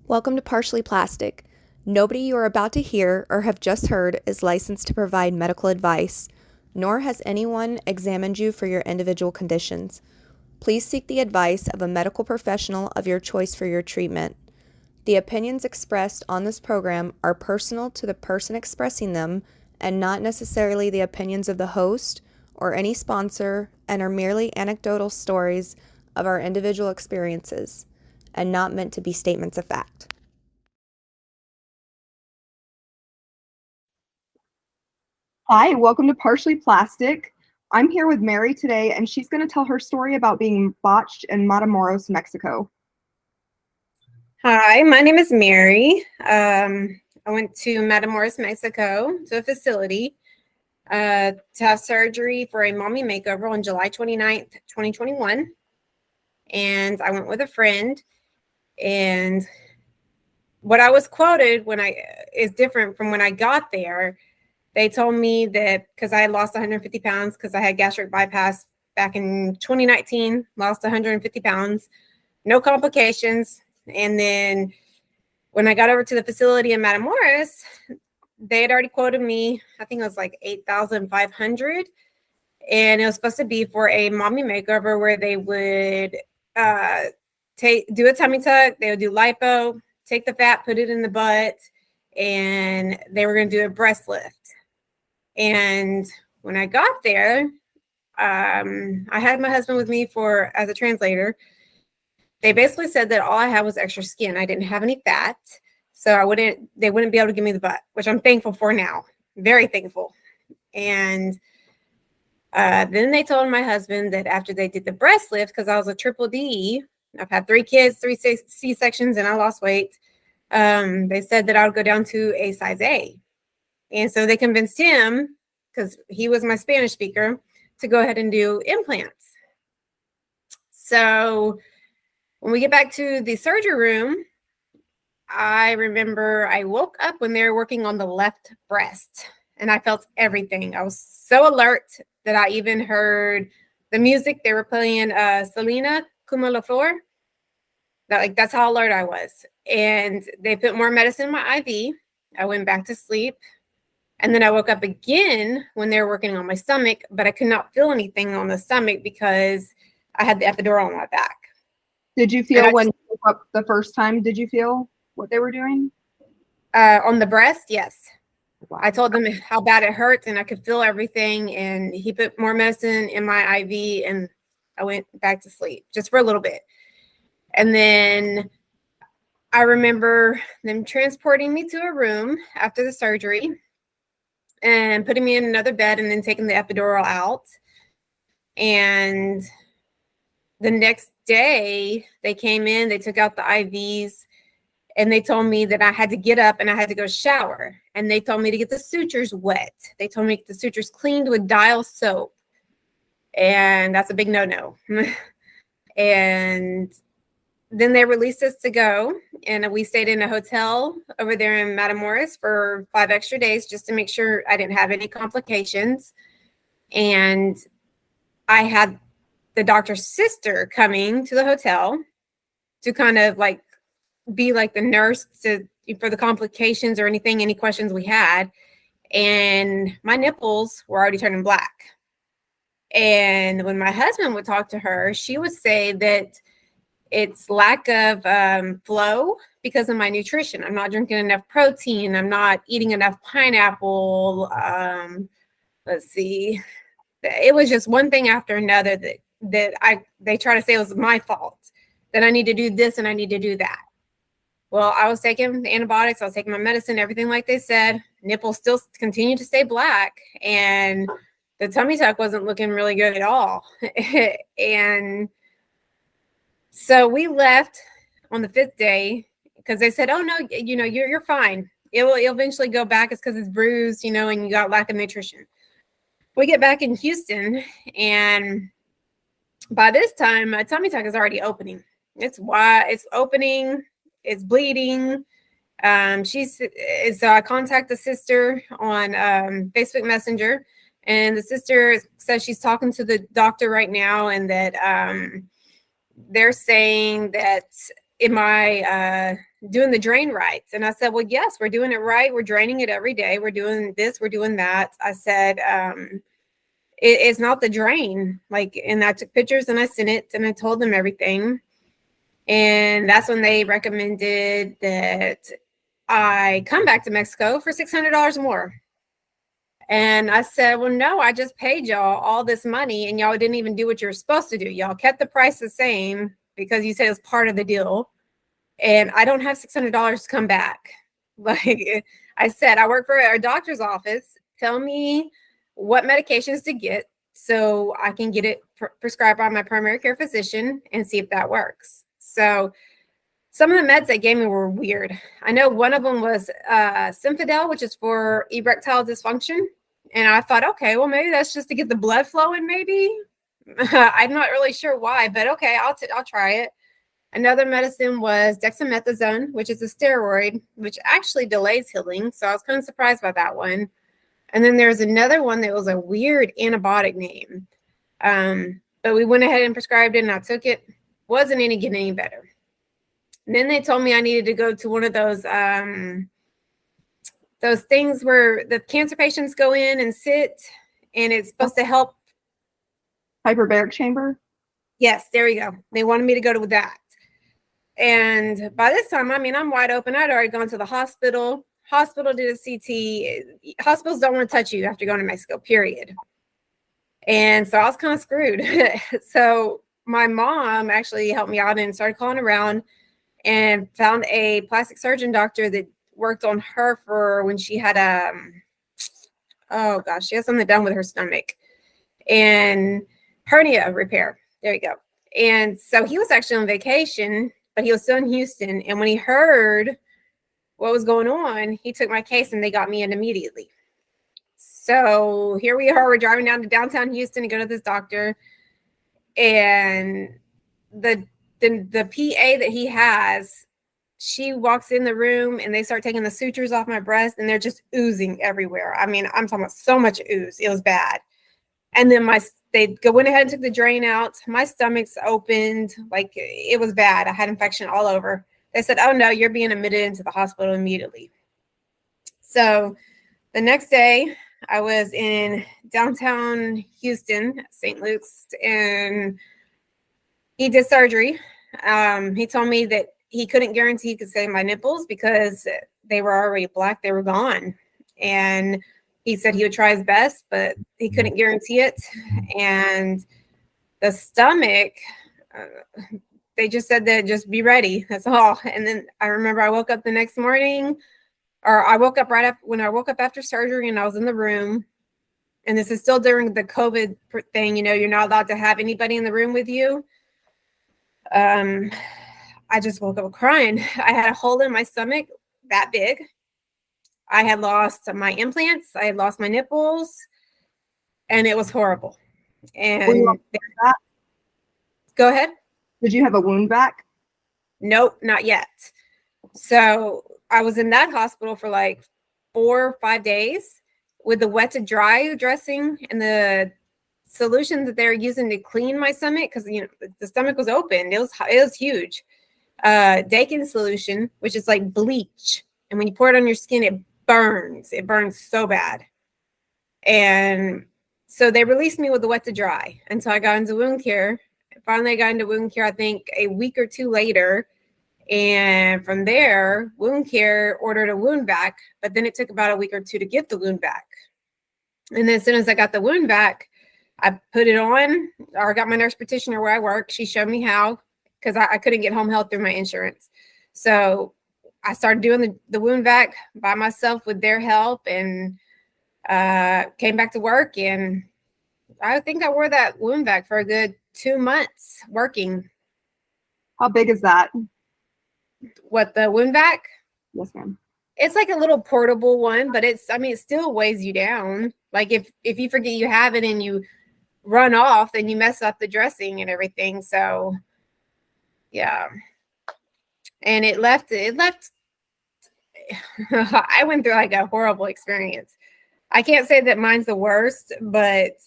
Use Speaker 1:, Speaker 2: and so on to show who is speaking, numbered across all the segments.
Speaker 1: Welcome to Partially Plastic. Nobody you are about to hear or have just heard is licensed to provide medical advice, nor has anyone examined you for your individual conditions. Please seek the advice of a medical professional of your choice for your treatment. The opinions expressed on this program are personal to the person expressing them and not necessarily the opinions of the host or any sponsor, and are merely anecdotal stories of our individual experiences and not meant to be statements of fact.
Speaker 2: Hi, welcome to Partially Plastic. I'm here with Mary today, and she's going to tell her story about being botched in Matamoros, Mexico.
Speaker 3: Hi, my name is Mary. I went to Matamoros, Mexico, to a facility to have surgery for a mommy makeover on July 29th, 2021. And I went with a friend. And what I was quoted is different from when I got there. They told me that because I had lost 150 pounds because I had gastric bypass back in 2019, lost 150 pounds, no complications. And then when I got over to the facility in Matamoros, they had already quoted me, I think it was like 8,500. And it was supposed to be for a mommy makeover where they would do a tummy tuck, they would do lipo, take the fat, put it in the butt, and they were going to do a breast lift. And when I got there, I had my husband with me as a translator. They basically said that all I had was extra skin. I didn't have any fat, so they wouldn't be able to give me the butt, which I'm thankful for now. Very thankful. And then they told my husband that after they did the breast lift, because I was a triple D, I've had 3 kids, 3 C-sections, and I lost weight. They said that I would go down to a size A. And so they convinced him, because he was my Spanish speaker, to go ahead and do implants. So when we get back to the surgery room, I remember I woke up when they were working on the left breast, and I felt everything. I was so alert that I even heard the music. They were playing Selena, Como la Flor. That's how alert I was. And they put more medicine in my IV. I went back to sleep. And then I woke up again when they were working on my stomach, but I could not feel anything on the stomach because I had the epidural on my back.
Speaker 2: Did you feel when you woke up the first time, did you feel what they were doing?
Speaker 3: On the breast, yes.
Speaker 2: Wow.
Speaker 3: I told them how bad it hurt and I could feel everything. And he put more medicine in my IV and I went back to sleep just for a little bit. And then I remember them transporting me to a room after the surgery and putting me in another bed and then taking the epidural out. And the next day they came in, they took out the IVs, and they told me that I had to get up and I had to go shower. And they told me to get the sutures wet. They told me to get the sutures cleaned with Dial soap. And that's a big no-no. And then they released us to go. And we stayed in a hotel over there in Matamoros for 5 extra days just to make sure I didn't have any complications. And I had the doctor's sister coming to the hotel to kind of like be like the nurse for the complications or any questions we had. And my nipples were already turning black. And when my husband would talk to her, she would say that it's lack of flow because of my nutrition. I'm not drinking enough protein. I'm not eating enough pineapple. Let's see. It was just one thing after another that they try to say it was my fault, that I need to do this and I need to do that. Well, I was taking the antibiotics, I was taking my medicine, everything like they said. Nipples still continue to stay black, and the tummy tuck wasn't looking really good at all. And so we left on the 5th day because they said, oh, no, you're fine. It'll eventually go back. It's because it's bruised, and you got lack of nutrition. We get back in Houston, and by this time, my tummy tuck is already opening. It's wide, it's opening, it's bleeding. So I contact the sister on Facebook Messenger, and the sister says she's talking to the doctor right now, and that they're saying that am I doing the drain right? And I said, well, yes, we're doing it right. We're draining it every day. We're doing this, we're doing that. I said, it's not the drain. Like, and I took pictures and I sent it and I told them everything. And that's when they recommended that I come back to Mexico for $600 more. And I said, well, no, I just paid y'all all this money and y'all didn't even do what you're supposed to do. Y'all kept the price the same because you said it was part of the deal. And I don't have $600 to come back. Like I said, I work for a doctor's office. Tell me what medications to get so I can get it prescribed by my primary care physician and see if that works. So some of the meds they gave me were weird. I know one of them was Symphidel, which is for erectile dysfunction. And I thought, okay, well, maybe that's just to get the blood flowing, maybe. I'm not really sure why, but okay, I'll try it. Another medicine was dexamethasone, which is a steroid, which actually delays healing. So I was kind of surprised by that one. And then there's another one that was a weird antibiotic name. But we went ahead and prescribed it and I took it. Wasn't getting any better. And then they told me I needed to go to one of those things where the cancer patients go in and sit and it's supposed to help.
Speaker 2: Hyperbaric chamber?
Speaker 3: Yes, there you go. They wanted me to go to that. And by this time, I mean, I'm wide open. I'd already gone to the hospital. Hospital did a CT. Hospitals don't want to touch you after going to Mexico, period. And so I was kind of screwed. So my mom actually helped me out and started calling around and found a plastic surgeon doctor that worked on her for when she had she had something done with her stomach and hernia repair. There you go. And so he was actually on vacation, but he was still in Houston. And when he heard what was going on, he took my case and they got me in immediately. So here we are, we're driving down to downtown Houston to go to this doctor. And the PA that he has, she walks in the room and they start taking the sutures off my breast and they're just oozing everywhere. I mean, I'm talking about so much ooze. It was bad. And then they went ahead and took the drain out. My stomach's opened. Like it was bad. I had infection all over. They said, oh no, you're being admitted into the hospital immediately. So the next day I was in downtown Houston, St. Luke's, and he did surgery. He told me that he couldn't guarantee he could save my nipples because they were already black. They were gone. And he said he would try his best, but he couldn't guarantee it. And the stomach, they just said that just be ready. That's all. And then I remember I woke up the next morning, or I woke up when I woke up after surgery and I was in the room. And this is still during the COVID thing. You know, you're not allowed to have anybody in the room with you. I just woke up crying. I had a hole in my stomach that big. I had lost my implants. I had lost my nipples, and it was horrible. And go ahead.
Speaker 2: Did you have a wound back?
Speaker 3: Nope, not yet. So I was in that hospital for like 4 or 5 days with the wet to dry dressing and the solution that they're using to clean my stomach, because you know the stomach was open. It was huge. Dakin solution, which is like bleach, and when you pour it on your skin, it burns. It burns so bad. And so they released me with the wet to dry until I got into wound care. Finally, I got into wound care, I think a week or two later. And from there, wound care ordered a wound vac, but then it took about a week or two to get the wound vac. And then as soon as I got the wound vac, I put it on, or got my nurse practitioner where I work. She showed me how, because I couldn't get home health through my insurance. So I started doing the wound vac by myself with their help, and came back to work. And I think I wore that wound vac for a good 2 months working.
Speaker 2: How big is that?
Speaker 3: What, the wound vac?
Speaker 2: Yes, ma'am.
Speaker 3: It's like a little portable one, but it still weighs you down. Like if you forget you have it and you run off, then you mess up the dressing and everything. So yeah. And it left I went through like a horrible experience. I can't say that mine's the worst, but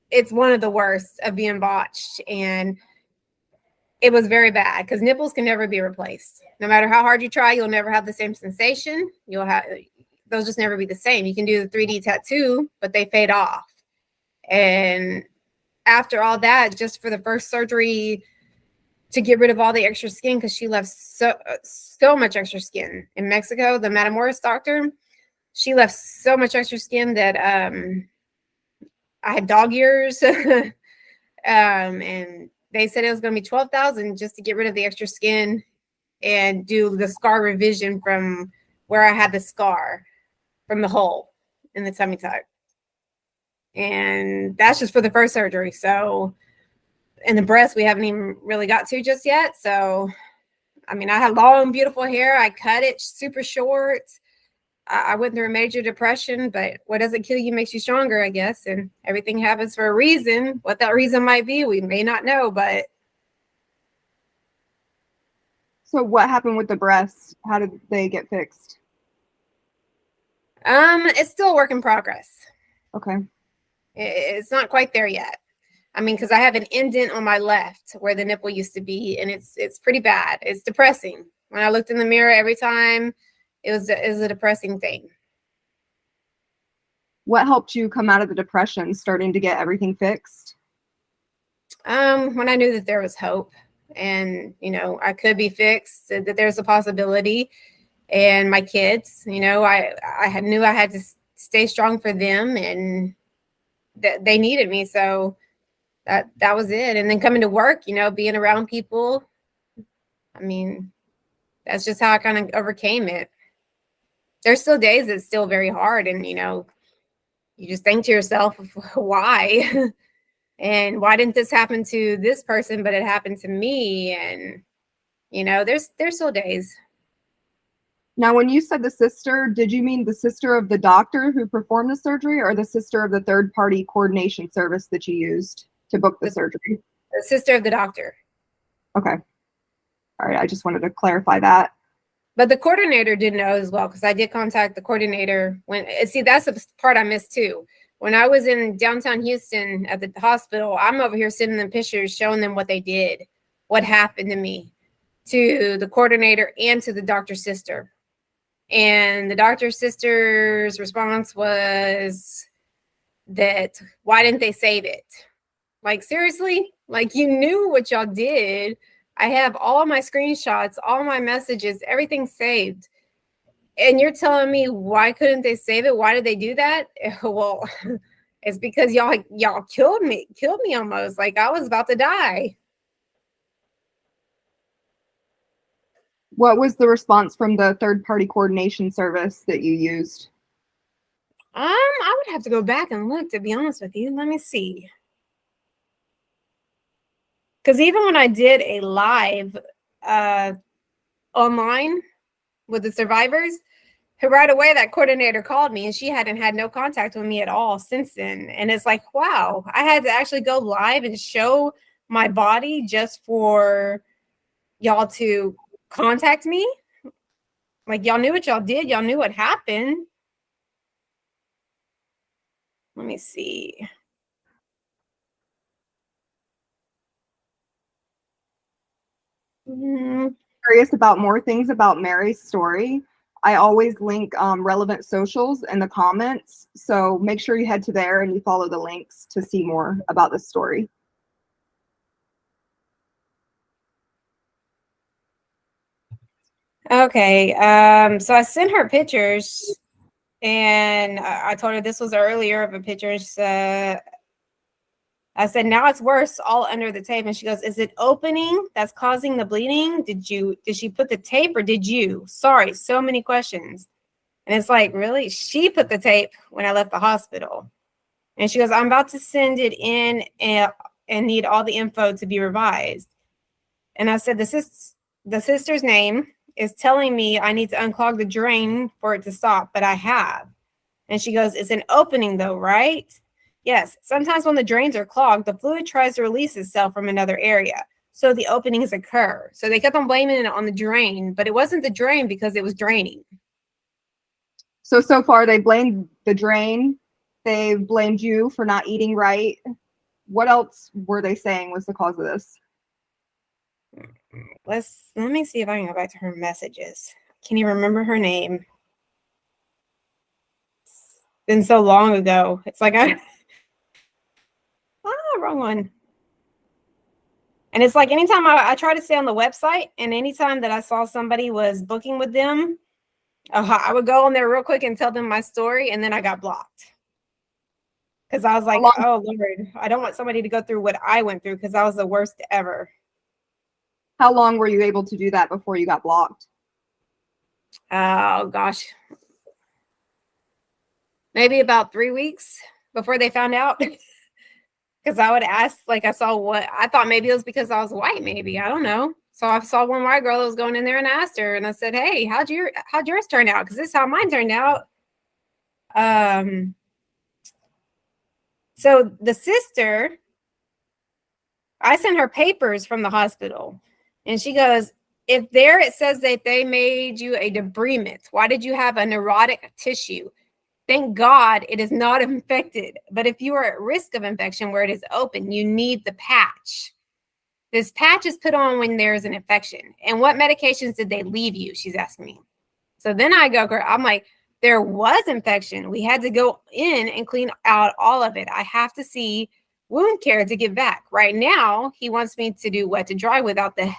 Speaker 3: it's one of the worst of being botched. And It was very bad because nipples can never be replaced. No matter how hard you try, you'll never have the same sensation. They'll just never be the same. You can do the 3D tattoo, but they fade off. And after all that, just for the first surgery to get rid of all the extra skin, because she left so much extra skin in Mexico, the Matamoros doctor, she left so much extra skin that I had dog ears. And they said it was going to be $12,000 just to get rid of the extra skin and do the scar revision from where I had the scar from the hole in the tummy tuck. And that's just for the first surgery. So, and the breast we haven't even really got to just yet. So, I mean, I had long, beautiful hair. I cut it super short. I went through a major depression, but what doesn't kill you makes you stronger, I guess. And everything happens for a reason. What that reason might be, we may not know, but.
Speaker 2: So what happened with the breasts? How did they get fixed?
Speaker 3: It's still a work in progress.
Speaker 2: Okay.
Speaker 3: It's not quite there yet. I mean, because I have an indent on my left where the nipple used to be, and it's pretty bad. It's depressing. When I looked in the mirror every time, it was a depressing thing.
Speaker 2: What helped you come out of the depression, starting to get everything fixed?
Speaker 3: When I knew that there was hope and, I could be fixed, that there's a possibility. And my kids, I knew I had to stay strong for them, and that they needed me. So that was it. And then coming to work, being around people, I mean, that's just how I kind of overcame it. There's still days it's still very hard, and you just think to yourself, why? And why didn't this happen to this person, but it happened to me? And there's still days.
Speaker 2: Now, when you said the sister, did you mean the sister of the doctor who performed the surgery, or the sister of the third-party coordination service that you used to book the surgery?
Speaker 3: The sister of the doctor.
Speaker 2: Okay. All right. I just wanted to clarify that.
Speaker 3: But the coordinator didn't know as well, because I did contact the coordinator that's the part I missed too. When I was in downtown Houston at the hospital, I'm over here sending them pictures, showing them what they did, what happened to me, to the coordinator and to the doctor's sister. And the doctor's sister's response was that, why didn't they save it? Like, seriously? Like, you knew what y'all did. I have all my screenshots, all my messages, everything saved. And you're telling me, why couldn't they save it? Why did they do that? Well, it's because y'all killed me almost. Like, I was about to die.
Speaker 2: What was the response from the third-party coordination service that you used?
Speaker 3: I would have to go back and look, to be honest with you. Let me see. Because even when I did a live online with the survivors, right away that coordinator called me, and she hadn't had no contact with me at all since then. And it's like, wow, I had to actually go live and show my body just for y'all to contact me. Like, y'all knew what y'all did. Y'all knew what happened. Let me see.
Speaker 2: Curious about more things about Mary's story. I always link relevant socials in the comments, so make sure you head to there and you follow the links to see more about this story.
Speaker 3: Okay, so I sent her pictures, and I told her this was earlier of a picture. And she said, I said, now it's worse, all under the tape. And she goes, is it opening that's causing the bleeding? Did she put the tape, or did you? Sorry, so many questions. And it's like, really? She put the tape when I left the hospital. And she goes, I'm about to send it in and need all the info to be revised. And I said, the sister's name is telling me I need to unclog the drain for it to stop, but I have. And she goes, it's an opening though, right? Yes, sometimes when the drains are clogged, the fluid tries to release itself from another area. So the openings occur. So they kept on blaming it on the drain, but it wasn't the drain because it was draining.
Speaker 2: So far they blamed the drain. They blamed you for not eating right. What else were they saying was the cause of this?
Speaker 3: Let me see if I can go back to her messages. Can you remember her name? It's been so long ago. It's like wrong one. And it's like anytime I try to stay on the website, and anytime that I saw somebody was booking with them, I would go on there real quick and tell them my story, and then I got blocked. Because I was like, oh, Lord, I don't want somebody to go through what I went through, because I was the worst ever.
Speaker 2: How long were you able to do that before you got blocked?
Speaker 3: Oh, gosh. Maybe about 3 weeks before they found out. Because I would ask, like, I saw what I thought maybe it was because I was white, maybe. I don't know. So I saw one white girl that was going in there and asked her, and I said, hey, how'd yours turn out? Because this is how mine turned out. So the sister, I sent her papers from the hospital, and she goes, if there it says that they made you a debridement, why did you have a neurotic tissue? Thank God it is not infected. But if you are at risk of infection where it is open, you need the patch. This patch is put on when there's an infection. And what medications did they leave you? She's asking me. So then I'm like, there was infection. We had to go in and clean out all of it. I have to see wound care to give back. Right now, he wants me to do wet to dry without the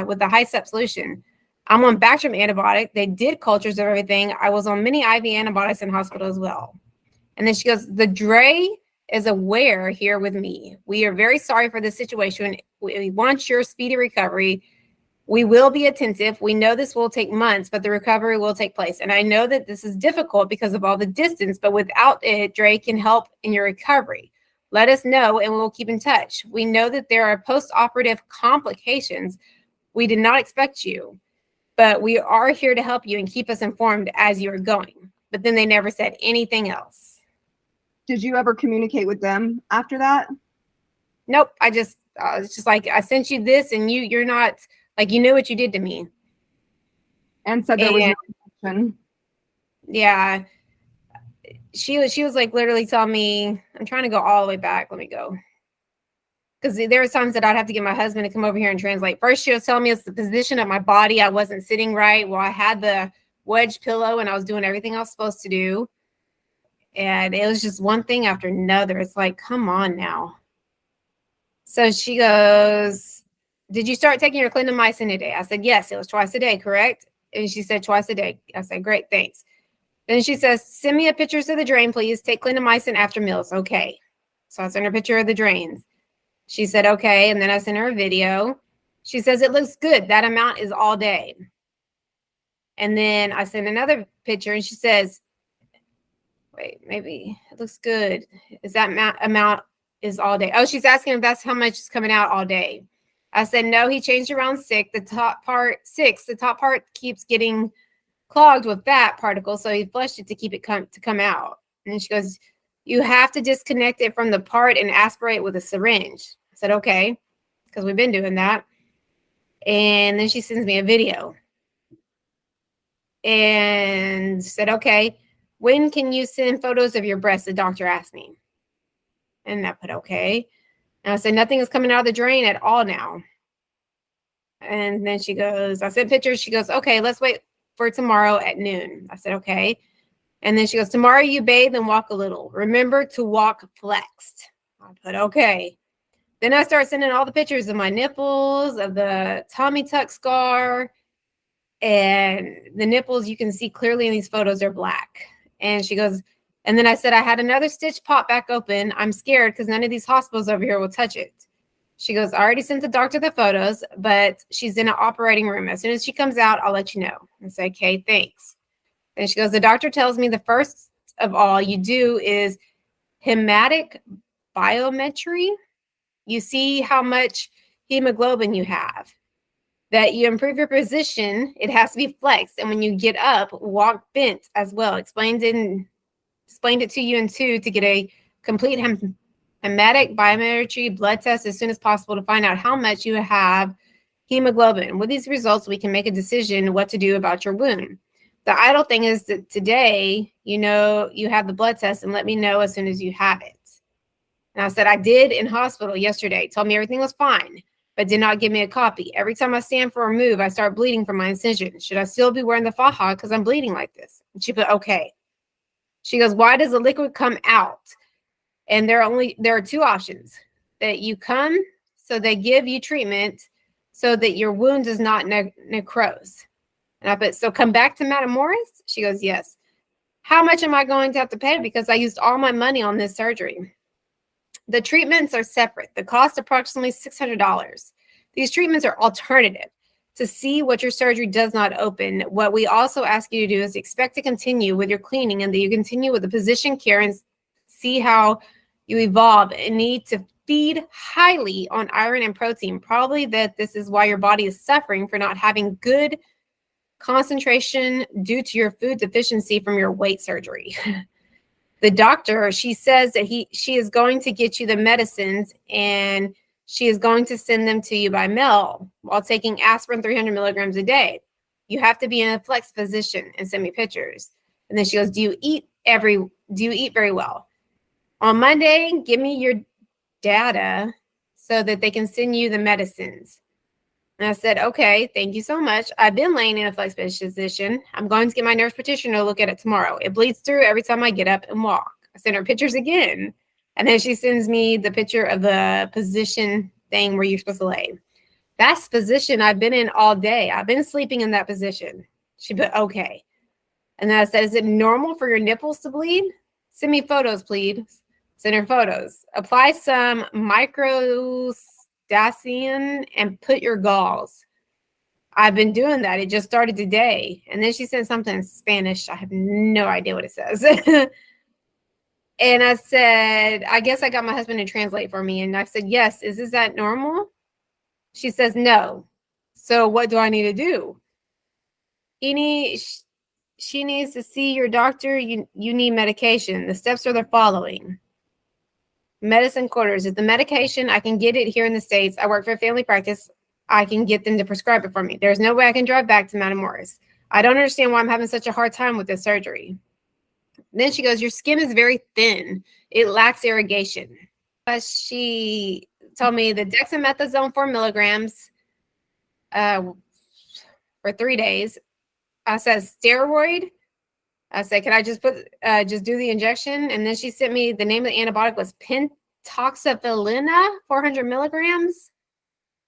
Speaker 3: with the high step solution. I'm on Bactrim antibiotic. They did cultures of everything. I was on many IV antibiotics in hospital as well. And then she goes, the Dre is aware here with me. We are very sorry for this situation. We want your speedy recovery. We will be attentive. We know this will take months, but the recovery will take place. And I know that this is difficult because of all the distance, but without it, Dre can help in your recovery. Let us know and we'll keep in touch. We know that there are post-operative complications. We did not expect you, but we are here to help you and keep us informed as you are going. But then they never said anything else.
Speaker 2: Did you ever communicate with them after that?
Speaker 3: Nope. It's just like, I sent you this and you're not, like, you knew what you did to me.
Speaker 2: And said there was no infection.
Speaker 3: Yeah. She was like literally telling me, I'm trying to go all the way back. Let me go. Because there were times that I'd have to get my husband to come over here and translate. First, she was telling me it's the position of my body. I wasn't sitting right. Well, I had the wedge pillow and I was doing everything I was supposed to do. And it was just one thing after another. It's like, come on now. So she goes, did you start taking your clindamycin today? I said, yes, it was twice a day, correct? And she said, twice a day. I said, great, thanks. Then she says, send me a pictures of the drain, please. Take clindamycin after meals. Okay. So I sent her a picture of the drains. She said, okay. And then I sent her a video. She says, it looks good. That amount is all day. And then I sent another picture and she says, wait, maybe it looks good. Is that amount is all day? Oh, she's asking if that's how much is coming out all day. I said, no, he changed around 6. The top part keeps getting clogged with fat particles. So he flushed it to keep it come out. And then she goes, you have to disconnect it from the part and aspirate with a syringe. I said, okay, because we've been doing that. And then she sends me a video and said, okay, when can you send photos of your breasts? The doctor asked me. And I put, okay. And I said, nothing is coming out of the drain at all now. And then she goes, I sent pictures. She goes, okay, let's wait for tomorrow at noon. I said, okay. And then she goes, tomorrow you bathe and walk a little. Remember to walk flexed. I put, okay. Then I start sending all the pictures of my nipples, of the tummy tuck scar. And the nipples, you can see clearly in these photos, are black. And she goes, and then I said, I had another stitch pop back open. I'm scared because none of these hospitals over here will touch it. She goes, I already sent the doctor the photos, but she's in an operating room. As soon as she comes out, I'll let you know. I say, okay, thanks. And she goes, the doctor tells me the first of all you do is hematic biometry. You see how much hemoglobin you have. That you improve your position, it has to be flexed. And when you get up, walk bent as well. Explained it to you in 2 to get a complete hematic biometry blood test as soon as possible to find out how much you have hemoglobin. With these results, we can make a decision what to do about your wound. The idle thing is that today, you have the blood test and let me know as soon as you have it. And I said, I did in hospital yesterday. Told me everything was fine. but did not give me a copy. Every time I stand for a move, I start bleeding from my incision. Should I still be wearing the faja because I'm bleeding like this? And she put, okay. She goes, why does the liquid come out? And there are two options. That you come, so they give you treatment so that your wound does not necrose. And I put, so come back to Matamoros? She goes, yes. How much am I going to have to pay? Because I used all my money on this surgery. The treatments are separate. The cost approximately $600. These treatments are alternative to see what your surgery does not open. What we also ask you to do is expect to continue with your cleaning and that you continue with the physician care and see how you evolve and need to feed highly on iron and protein. Probably that this is why your body is suffering for not having good concentration due to your food deficiency from your weight surgery. The doctor, she says that she is going to get you the medicines and she is going to send them to you by mail while taking aspirin 300 milligrams a day. You have to be in a flex position and send me pictures. And then she goes, do you eat very well? On Monday, give me your data so that they can send you the medicines. And I said, okay, thank you so much. I've been laying in a flex position. I'm going to get my nurse practitioner to look at it tomorrow. It bleeds through every time I get up and walk. I send her pictures again. And then she sends me the picture of the position thing where you're supposed to lay. That's position I've been in all day. I've been sleeping in that position. She put, okay. And then I said, is it normal for your nipples to bleed? Send me photos, please. Send her photos. Apply some microdacin and put your gauze. I've been doing that. It just started today. And then she sent something in Spanish. I have no idea what it says. And I said, I guess I got my husband to translate for me. And I said, yes, is that normal? She says, no. So what do I need to do? She needs to see your doctor. You need medication. The steps are the following. Medicine quarters. If the medication, I can get it here in the States. I work for a family practice. I can get them to prescribe it for me. There's no way I can drive back to Matamoros. I don't understand why I'm having such a hard time with this surgery. Then she goes, your skin is very thin. It lacks irrigation. She told me the dexamethasone 4 milligrams for 3 days. I said, steroid. I said, can I just do the injection? And then she sent me, the name of the antibiotic was pentoxifilina, 400 milligrams.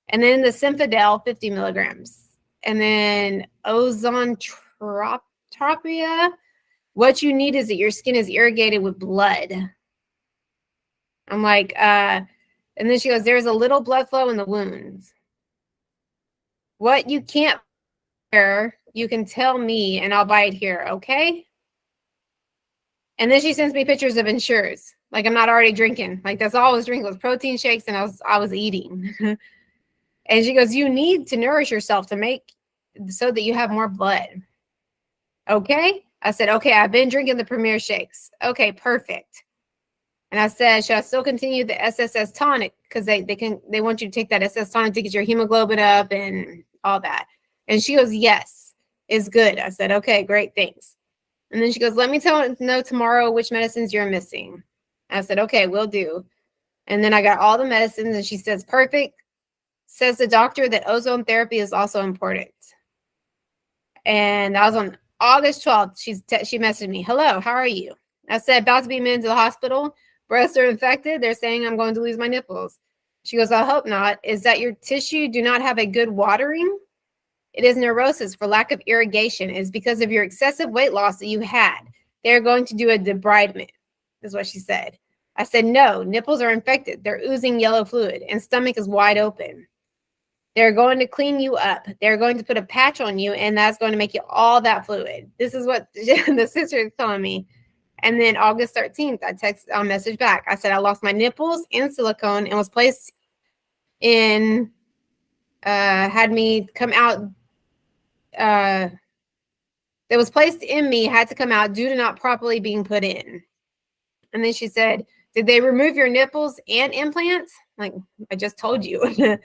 Speaker 3: And then the Symphadel, 50 milligrams. And then ozonotropia. What you need is that your skin is irrigated with blood. I'm like, and then she goes, there's a little blood flow in the wounds. What you can't wear, you can tell me and I'll buy it here, okay? And then she sends me pictures of Ensures. Like I'm not already drinking. Like that's all I was drinking was protein shakes and I was eating. And she goes, you need to nourish yourself to make so that you have more blood. Okay? I said, okay, I've been drinking the Premier shakes. Okay, perfect. And I said, should I still continue the SSS tonic? Because they want you to take that SS tonic to get your hemoglobin up and all that. And she goes, yes, it's good. I said, okay, great, thanks. And then she goes, let me know tomorrow which medicines you're missing. I said, okay, will do. And then I got all the medicines and she says, perfect. Says the doctor that ozone therapy is also important. And that was on August 12th. She messaged me, hello, how are you? I said, about to be admitted to the hospital. Breasts are infected. They're saying I'm going to lose my nipples. She goes, I hope not. Is that your tissue do not have a good watering? It is neurosis for lack of irrigation. It is because of your excessive weight loss that you had. They're going to do a debridement, is what she said. I said, no, nipples are infected. They're oozing yellow fluid and stomach is wide open. They're going to clean you up. They're going to put a patch on you, and that's going to make you all that fluid. This is what the sister is telling me. And then August 13th, I messaged back. I said, I lost my nipples and silicone and was placed in, had me come out. That was placed in me, had to come out due to not properly being put in. And then she said, did they remove your nipples and implants? Like, I just told you.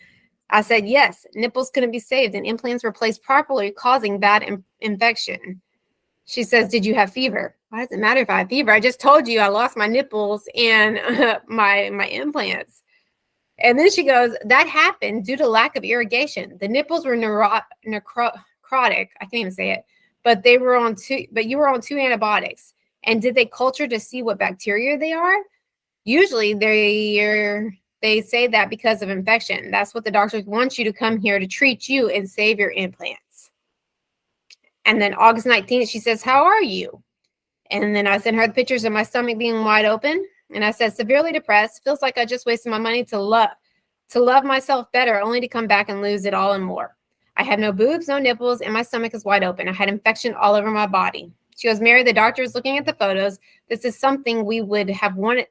Speaker 3: I said, yes, nipples couldn't be saved and implants were placed properly, causing bad infection. She says, did you have fever? Why does it matter if I have fever? I just told you I lost my nipples and my implants. And then she goes, that happened due to lack of irrigation. The nipples were necrotic. I can't even say it, but you were on two antibiotics. And did they culture to see what bacteria they are? Usually they say that because of infection. That's what the doctors want you to come here to treat you and save your implants. And then August 19th, she says, how are you? And then I sent her the pictures of my stomach being wide open. And I said, severely depressed, feels like I just wasted my money to love myself better, only to come back and lose it all and more. I have no boobs, no nipples, and my stomach is wide open. I had infection all over my body. She goes, Mary, the doctor is looking at the photos. This is something we would have wanted.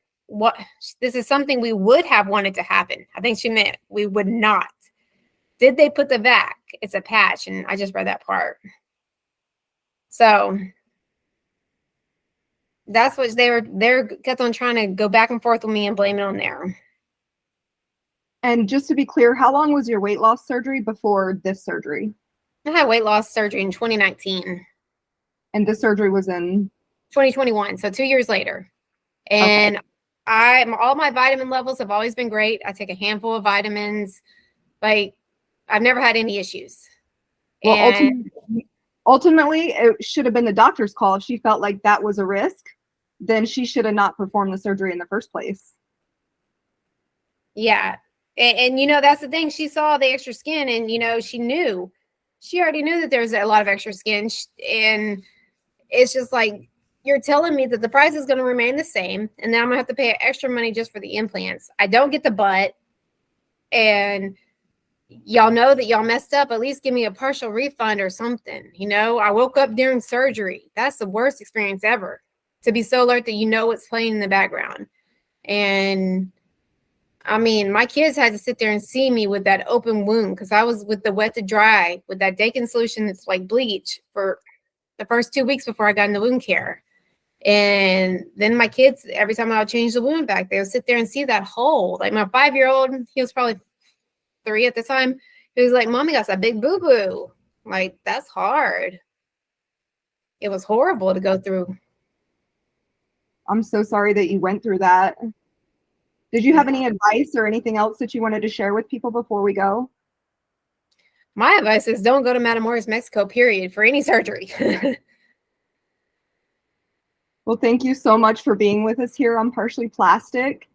Speaker 3: This is something we would have wanted to happen. I think she meant we would not. Did they put the vac? It's a patch, and I just read that part. So that's what they're kept on trying to go back and forth with me and blame it on there.
Speaker 2: And just to be clear, how long was your weight loss surgery before this surgery?
Speaker 3: I had weight loss surgery in 2019.
Speaker 2: And this surgery was in
Speaker 3: 2021, so 2 years later. And okay. All my vitamin levels have always been great. I take a handful of vitamins. Like, I've never had any issues.
Speaker 2: Well,
Speaker 3: and
Speaker 2: ultimately, it should have been the doctor's call. If she felt like that was a risk, then she should have not performed the surgery in the first place.
Speaker 3: Yeah. And you know, that's the thing. She saw the extra skin, and, you know, she already knew that there was a lot of extra skin. And it's just like, you're telling me that the price is going to remain the same, and then I'm going to have to pay extra money just for the implants. I don't get the butt, and y'all know that y'all messed up. At least give me a partial refund or something. You know, I woke up during surgery. That's the worst experience ever, to be so alert that you know what's playing in the background. And I mean, my kids had to sit there and see me with that open wound, because I was with the wet to dry with that Dakin solution that's like bleach for the first 2 weeks before I got into wound care. And then my kids, every time I would change the wound back, they would sit there and see that hole. Like my 5-year-old, he was probably 3 at the time. He was like, Mommy got that big boo-boo. Like, that's hard. It was horrible to go through.
Speaker 2: I'm so sorry that you went through that. Did you have any advice or anything else that you wanted to share with people before we go?
Speaker 3: My advice is don't go to Matamoros, Mexico, period, for any surgery.
Speaker 2: Well, thank you so much for being with us here on Partially Plastic.